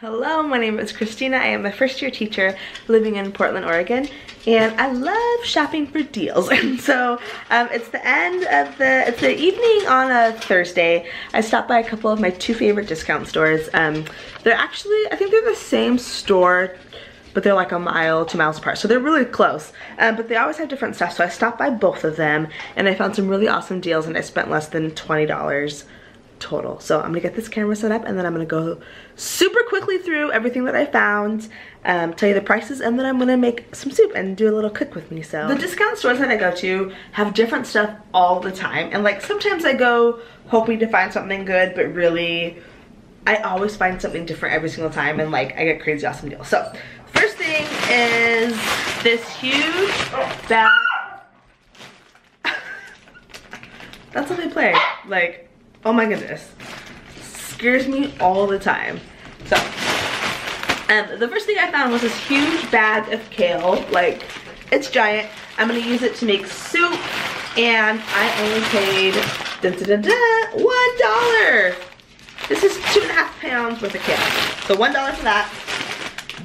Hello, my name is Christina. I am a first-year teacher living in Portland, Oregon, and I love shopping for deals. And so it's the evening on a Thursday. I stopped by a couple of my two favorite discount stores. They're actually, I think they're the same store, but they're like a mile, 2 miles apart. So they're really close, but they always have different stuff. So I stopped by both of them and I found some really awesome deals and I spent less than $20 total. So I'm gonna get this camera set up and then I'm gonna go super quickly through everything that I found, tell you the prices, and then I'm gonna make some soup and do a little cook with me. So the discount stores that I go to have different stuff all the time, and like sometimes I go hoping to find something good, but really I always find something different every single time, and like I get crazy awesome deals. So first thing is this huge bag. That's how they play, like, oh my goodness, scares me all the time. So the first thing I found was this huge bag of kale. Like, it's giant. I'm gonna use it to make soup, and I only paid $1. This is 2.5 pounds worth of kale, so $1 for that.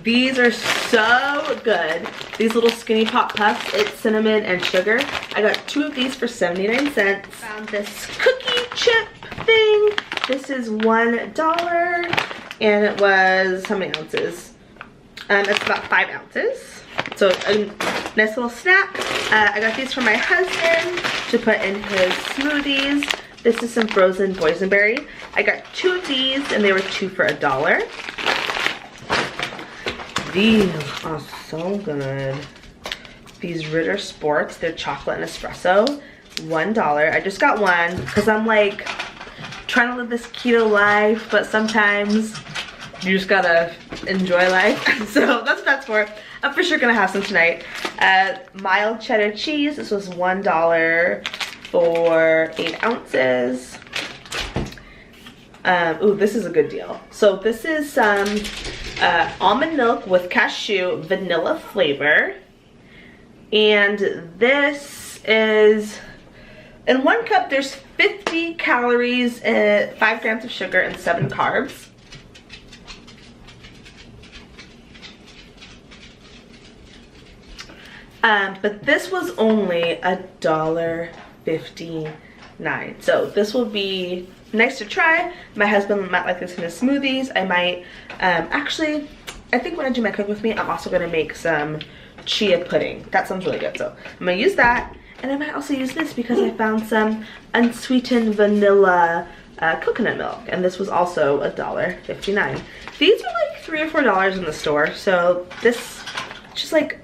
These are so good. These little skinny pop puffs, it's cinnamon and sugar. I got 2 of these for 79 cents. Found this cookie chip thing. This is $1, and it was, how many ounces? It's about 5 ounces. So a nice little snack. I got these for my husband to put in his smoothies. This is some frozen boysenberry. I got 2 of these, and they were 2 for $1. These are so good. These Ritter Sports, they're chocolate and espresso, $1. I just got one because I'm like trying to live this keto life, but sometimes you just gotta enjoy life. So that's what that's for. I'm for sure gonna have some tonight. Mild cheddar cheese, this was $1 for 8 ounces. Ooh, this is a good deal. So this is some almond milk with cashew vanilla flavor, and this is, in 1 cup there's 50 calories, 5 grams of sugar, and 7 carbs. But this was only $1.59. So this will be nice to try. My husband might like this in his smoothies. I might, actually, I think when I do my cook with me, I'm also gonna make some chia pudding. That sounds really good. So I'm gonna use that, and I might also use this because I found some unsweetened vanilla coconut milk, and this was also $1.59. These are like $3 or $4 in the store. So this, just like,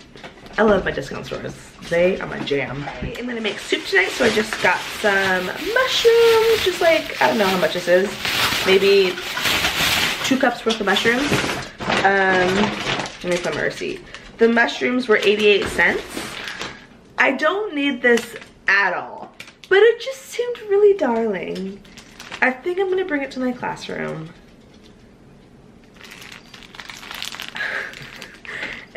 I love my discount stores. They are my jam. I'm gonna make soup tonight, so I just got some mushrooms, just like, I don't know how much this is, maybe 2 cups worth of mushrooms. Let me find my receipt. The mushrooms were 88 cents. I don't need this at all, but it just seemed really darling. I think I'm gonna bring it to my classroom.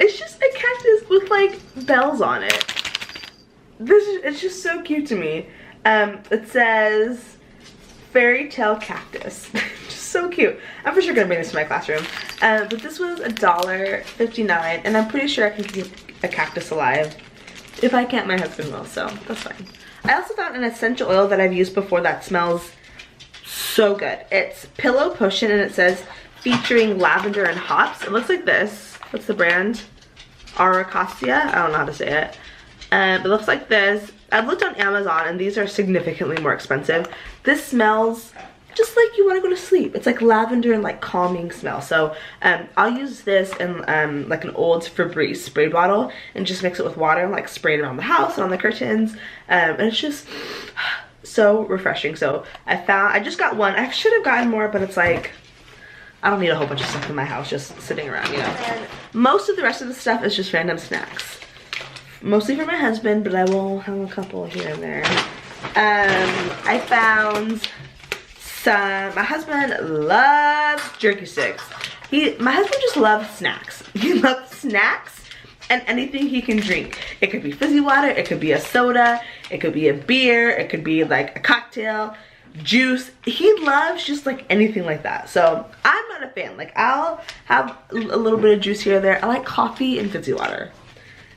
It's just a cactus with like bells on it. It's just so cute to me. It says fairy tale cactus. Just so cute. I'm for sure gonna bring this to my classroom. But this was $1.59, and I'm pretty sure I can keep a cactus alive. If I can't, my husband will, so that's fine. I also found an essential oil that I've used before that smells so good. It's Pillow Potion, and it says featuring lavender and hops. It looks like this. What's the brand? Aracacia? I don't know how to say it. It looks like this. I've looked on Amazon, and these are significantly more expensive. This smells just like you want to go to sleep. It's like lavender and like calming smell. So I'll use this in like an old Febreze spray bottle and just mix it with water and like spray it around the house and on the curtains. And it's just so refreshing. So I just got one. I should have gotten more, but it's like, I don't need a whole bunch of stuff in my house just sitting around, you know. And most of the rest of the stuff is just random snacks. Mostly for my husband, but I will have a couple here and there. I found some, my husband loves jerky sticks. My husband just loves snacks. He loves snacks and anything he can drink. It could be fizzy water, it could be a soda, it could be a beer, it could be like a cocktail. juice. He loves just like anything like that. So I'm not a fan. Like I'll have a little bit of juice here or there. I like coffee and fizzy water.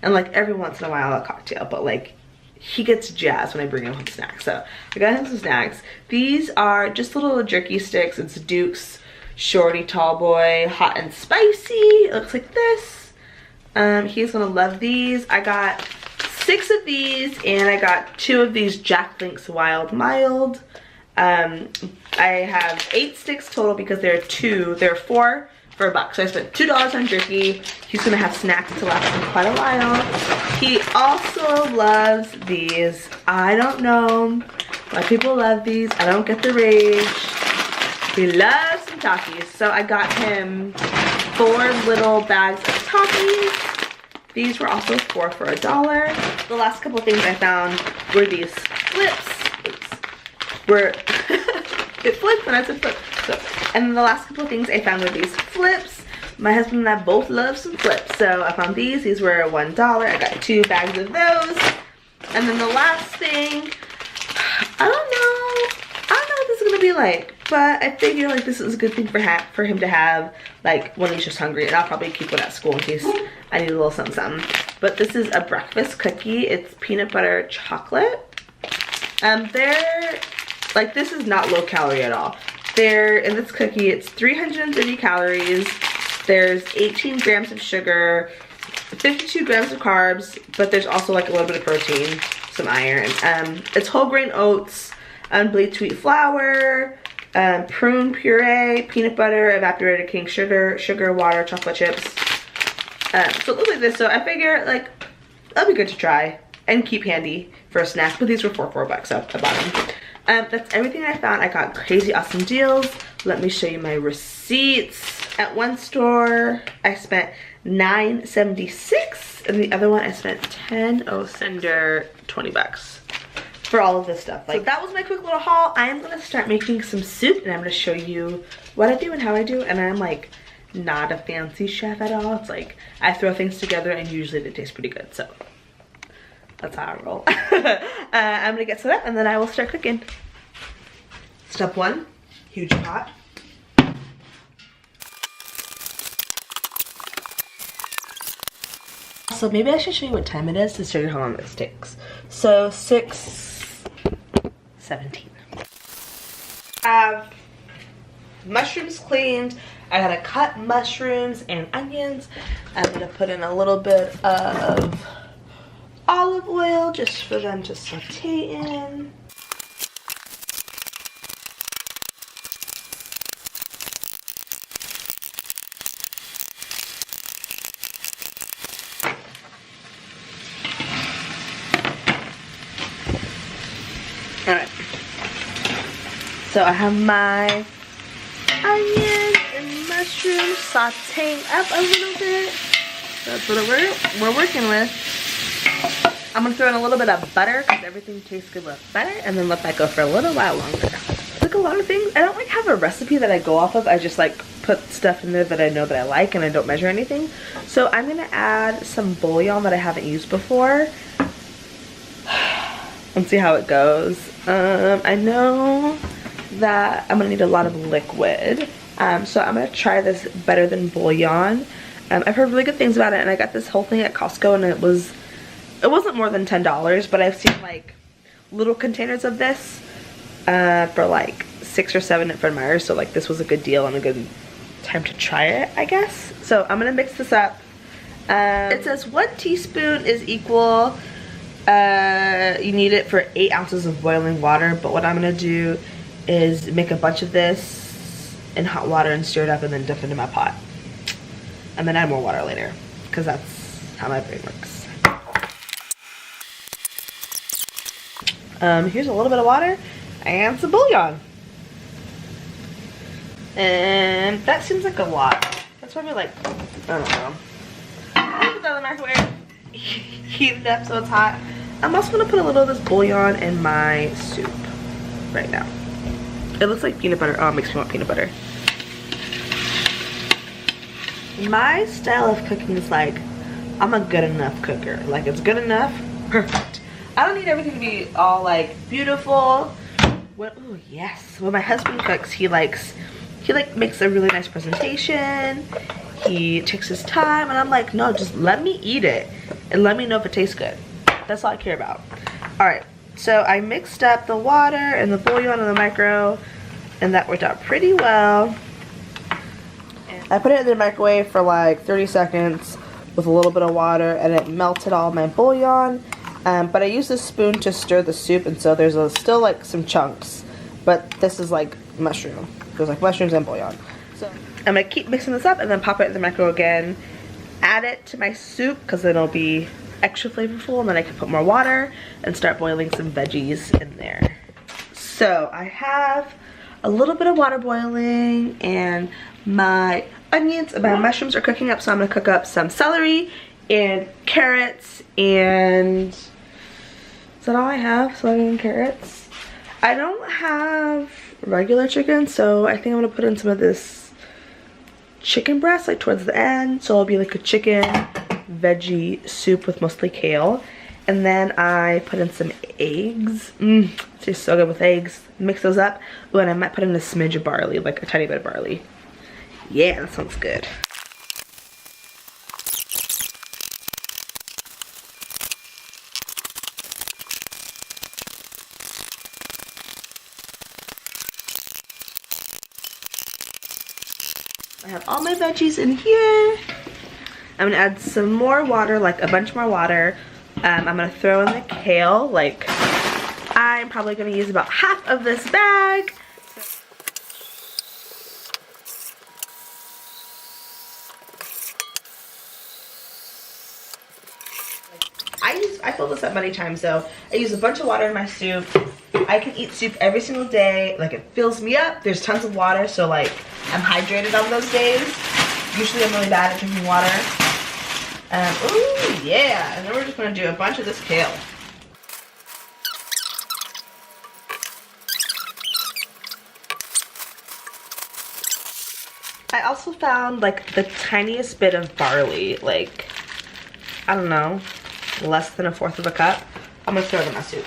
And like every once in a while a cocktail, but like he gets jazzed when I bring him some snacks. So I got him some snacks. These are just little jerky sticks. It's Duke's Shorty Tall Boy Hot and Spicy. It looks like this. He's gonna love these. I got 6 of these and I got 2 of these Jack Link's Wild Mild. I have 8 sticks total because there are 4 for $1. So I spent $2 on jerky. He's gonna have snacks to last him quite a while. He also loves these. I don't know why people love these. I don't get the rage. He loves some Takis. So I got him 4 little bags of Takis. These were also 4 for $1. The last couple of things I found were these flips. It flipped when I said flip. So, and the last couple of things I found were these flips. My husband and I both love some flips. So I found these. These were $1. I got 2 bags of those. And then the last thing, I don't know what this is gonna be like, but I figure like this is a good thing for him to have like when he's just hungry, and I'll probably keep it at school in case I need a little something. But this is a breakfast cookie. It's peanut butter chocolate. They're like, this is not low calorie at all. In this cookie, it's 330 calories. There's 18 grams of sugar, 52 grams of carbs, but there's also like a little bit of protein, some iron. It's whole grain oats, unbleached wheat flour, prune puree, peanut butter, evaporated cane sugar, water, chocolate chips. So it looks like this. So I figure like that'll be good to try and keep handy for a snack. But these were for $4, so I bought them. That's everything I found. I got crazy awesome deals. Let me show you my receipts. At one store I spent $9.76, and the other one I spent under $20 for all of this stuff. Like, so that was my quick little haul. I am gonna start making some soup, and I'm gonna show you what I do and how I do. And I'm like not a fancy chef at all. It's like I throw things together and usually they taste pretty good. So that's how I roll. I'm gonna get set up and then I will start cooking. Step 1, huge pot. So maybe I should show you what time it is to show you how long this takes. So 6:17. I have mushrooms cleaned. I gotta cut mushrooms and onions. I'm gonna put in a little bit of olive oil just for them to saute in. Alright, so I have my onions and mushrooms sauteing up a little bit. That's what we're working with. I'm gonna throw in a little bit of butter because everything tastes good with butter, and then let that go for a little while longer. Like a lot of things, I don't like have a recipe that I go off of. I just like put stuff in there that I know that I like, and I don't measure anything. So I'm gonna add some bouillon that I haven't used before and see how it goes. I know that I'm gonna need a lot of liquid, so I'm gonna try this better than bouillon. I've heard really good things about it, and I got this whole thing at Costco, and it wasn't more than $10, but I've seen like little containers of this for like 6 or 7 at Fred Meyer's, so like this was a good deal and a good time to try it, I guess. So I'm gonna mix this up. It says 1 teaspoon is equal, you need it for 8 ounces of boiling water, but what I'm gonna do is make a bunch of this in hot water and stir it up and then dump it into my pot, and then add more water later, because that's how my brain works. Here's a little bit of water and some bouillon, and that seems like a lot. That's probably like, I don't know. I'll put that in the microwave, heat it up so it's hot. I'm also gonna put a little of this bouillon in my soup right now. It looks like peanut butter. Oh, it makes me want peanut butter. My style of cooking is like, I'm a good enough cooker. Like, it's good enough, perfect. I don't need everything to be all like beautiful. Oh yes, when my husband cooks, he like makes a really nice presentation. He takes his time, and I'm like, no, just let me eat it and let me know if it tastes good. That's all I care about. All right, so I mixed up the water and the bouillon in the micro, and that worked out pretty well. I put it in the microwave for like 30 seconds with a little bit of water, and it melted all my bouillon. But I used a spoon to stir the soup, and so there's still like some chunks. But this is like mushroom. There's like mushrooms and bouillon. So I'm gonna keep mixing this up and then pop it in the micro again. Add it to my soup because then it'll be extra flavorful, and then I can put more water and start boiling some veggies in there. So I have a little bit of water boiling, and my onions and my mushrooms are cooking up, so I'm gonna cook up some celery and carrots, and is that all I have? Celery and carrots. I don't have regular chicken, so I think I'm gonna put in some of this chicken breast like towards the end, so it'll be like a chicken veggie soup with mostly kale. And then I put in some eggs. Tastes so good with eggs. Mix those up. Oh, and I might put in a smidge of barley, like a tiny bit of barley. Yeah, that sounds good. I have all my veggies in here. I'm gonna add some more water, like a bunch more water. I'm gonna throw in the kale. Like, I'm probably gonna use about half of this bag. I fill this up many times though. I use a bunch of water in my soup. I can eat soup every single day. Like, it fills me up. There's tons of water, so like I'm hydrated on those days. Usually I'm really bad at drinking water. Ooh, yeah. And then we're just gonna do a bunch of this kale. I also found like the tiniest bit of barley, like, I don't know, less than 1/4 of a cup. I'm gonna throw it in my soup.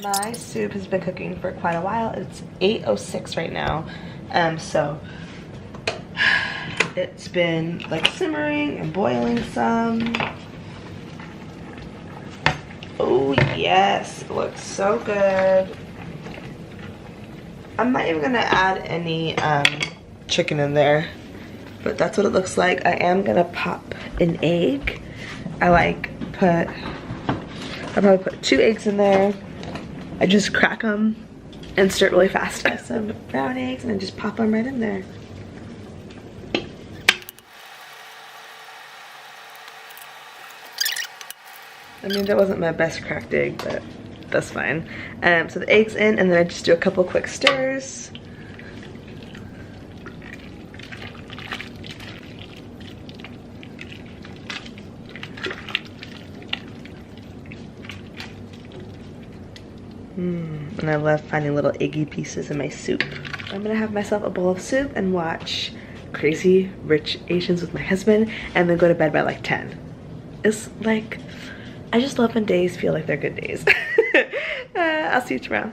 My soup has been cooking for quite a while. It's 8:06 right now. So it's been like simmering and boiling some. Oh yes, it looks so good. I'm not even gonna add any chicken in there, but that's what it looks like. I am gonna pop an egg. I'll probably put 2 eggs in there. I just crack them and stir it really fast. Some brown eggs, and I just pop them right in there. I mean, that wasn't my best cracked egg, but that's fine. So the egg's in, and then I just do a couple quick stirs. And I love finding little eggy pieces in my soup. I'm gonna have myself a bowl of soup and watch Crazy Rich Asians with my husband, and then go to bed by like 10. It's like, I just love when days feel like they're good days. I'll see you tomorrow.